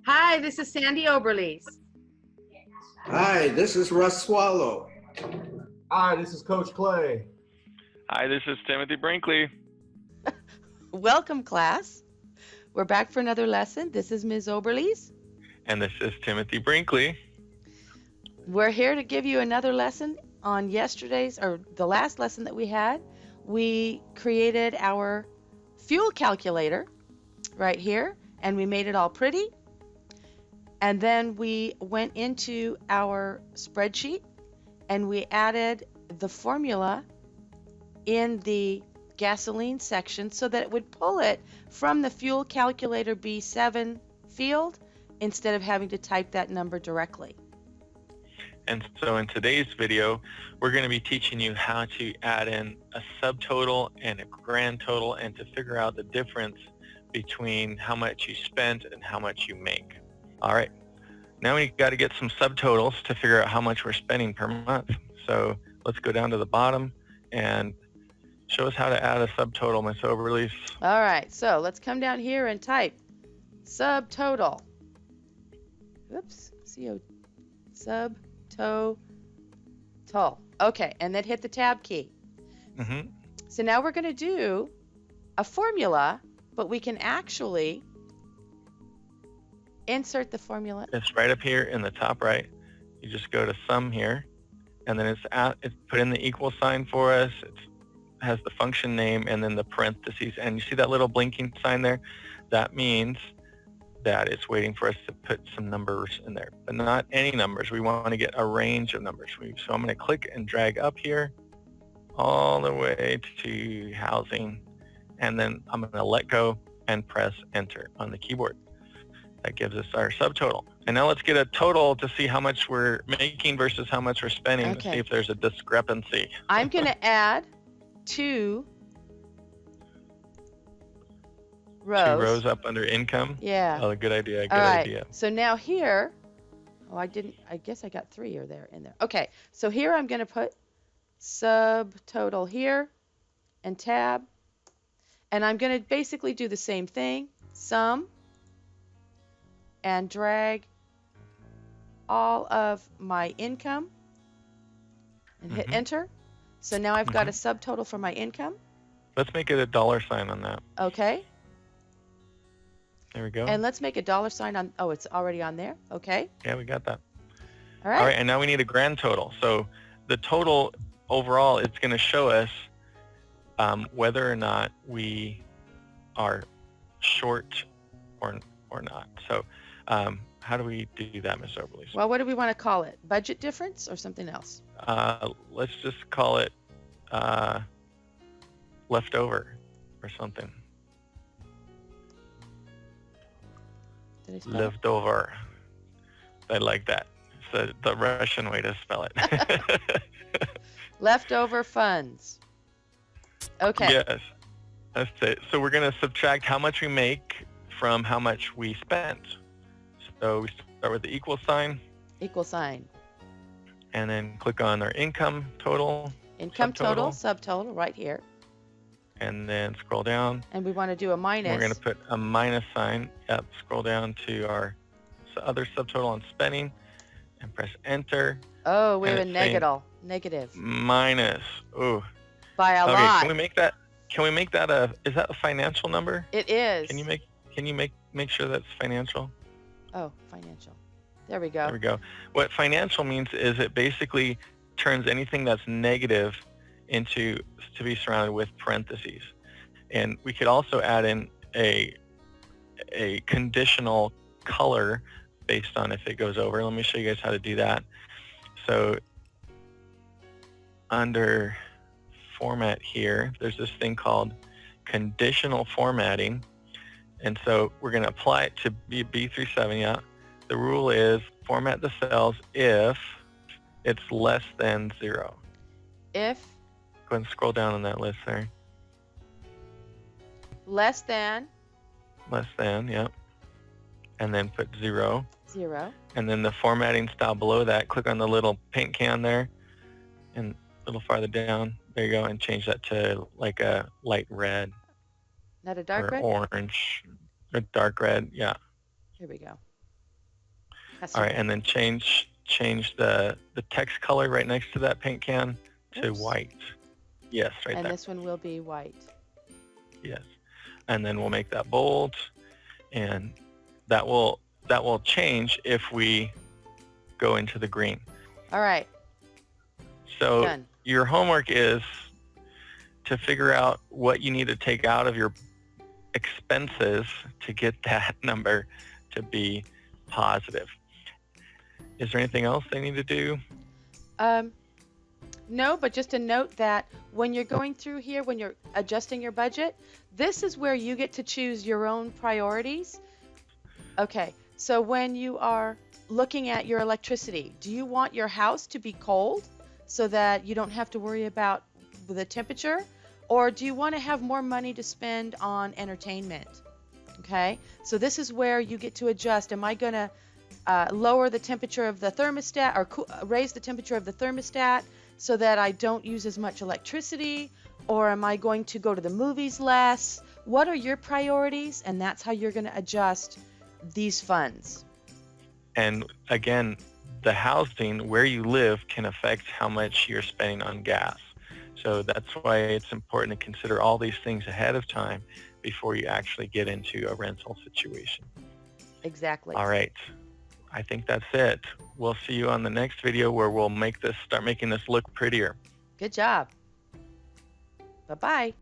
Hi, this is Sandy Oberlees. Hi, this is Russ Swallow. Hi, this is Coach Clay. Hi, this is Timothy Brinkley. Welcome, class. We're back for another lesson. This is Ms. Oberlees. And this is Timothy Brinkley. We're here to give you another lesson on the last lesson that we had. We created our fuel calculator right here, and we made it all pretty. And then we went into our spreadsheet and we added the formula in the gasoline section so that it would pull it from the fuel calculator B7 field instead of having to type that number directly. And so in today's video, we're going to be teaching you how to add in a subtotal and a grand total and to figure out the difference between how much you spent and how much you make. All right, now we got to get some subtotals to figure out how much we're spending per month. So let's go down to the bottom and show us how to add a subtotal, Ms. Oberlees. All right, so let's come down here and type subtotal. Oops, subtotal. Okay, and then hit the tab key. So now we're going to do a formula, but we can actually insert the formula. It's right up here in the top right. You just go to sum here, and then it's put in the equal sign for us. It has the function name and then the parentheses. And you see that little blinking sign there? That means that it's waiting for us to put some numbers in there, but not any numbers. We want to get a range of numbers. So I'm going to click and drag up here all the way to housing, and then I'm going to let go and press enter on the keyboard. That gives us our subtotal. And now let's get a total to see how much we're making versus how much we're spending to see if there's a discrepancy. I'm going to add two rows. 2 rows up under income? Yeah. Oh, good idea. Good idea. So now here, I guess I got 3 in there. Okay, so here I'm going to put subtotal here and tab. And I'm going to basically do the same thing, sum, and drag all of my income and hit enter. So now I've got a subtotal for my income. Let's make it a $sign on that. Okay. There we go. And let's make a $sign on, it's already on there. Okay. Yeah, we got that. All right. All right, and now we need a grand total. So the total overall, it's going to show us whether or not we are short or not. So how do we do that, Ms. Oberlees? Well, what do we want to call it? Budget difference or something else? Let's just call it leftover or something. Did I spell Leftover. I like that. It's the Russian way to spell it. Leftover funds. Okay. Yes, that's it. So we're going to subtract how much we make from how much we spent. So we start with the equal sign. Equal sign. And then click on our income total. Income total, subtotal, right here. And then scroll down. And we want to do a minus. We're going to put a minus sign. Yep, scroll down to our other subtotal on spending and press enter. Oh, we have a negative. Minus. Ooh. By a lot. Can we make that is that a financial number? It is. Can you make sure that's financial? Oh, financial. There we go. There we go. What financial means is it basically turns anything that's negative to be surrounded with parentheses. And we could also add in a conditional color based on if it goes over. Let me show you guys how to do that. So under format here, there's this thing called conditional formatting. And so we're going to apply it to B37, yeah. The rule is format the cells if it's less than 0. If? Go ahead and scroll down on that list there. Less than? Less than, yeah. And then put 0. 0. And then the formatting style below that, click on the little paint can there and a little farther down. There you go, and change that to like a light red. Not a dark or red? Orange. A dark red, yeah. Here we go. That's All right, okay. and then change the text color right next to that paint can to Oops. white. Yes, right And there. this one will be white. Yes. And then we'll make that bold, and that will change if we go into the green. All right. So Done. your homework is to figure out what you need to take out of your expenses to get that number to be positive. Is there anything else they need to do? No, but just a note that when you're going through here, when you're adjusting your budget, this is where you get to choose your own priorities. Okay, so when you are looking at your electricity, do you want your house to be cold so that you don't have to worry about the temperature? Or do you want to have more money to spend on entertainment? Okay, so this is where you get to adjust. Am I going to lower the temperature of the thermostat or raise the temperature of the thermostat so that I don't use as much electricity? Or am I going to go to the movies less? What are your priorities? And that's how you're going to adjust these funds. And again, the housing where you live can affect how much you're spending on gas. So that's why it's important to consider all these things ahead of time before you actually get into a rental situation. Exactly. All right. I think that's it. We'll see you on the next video where we'll start making this look prettier. Good job. Bye-bye.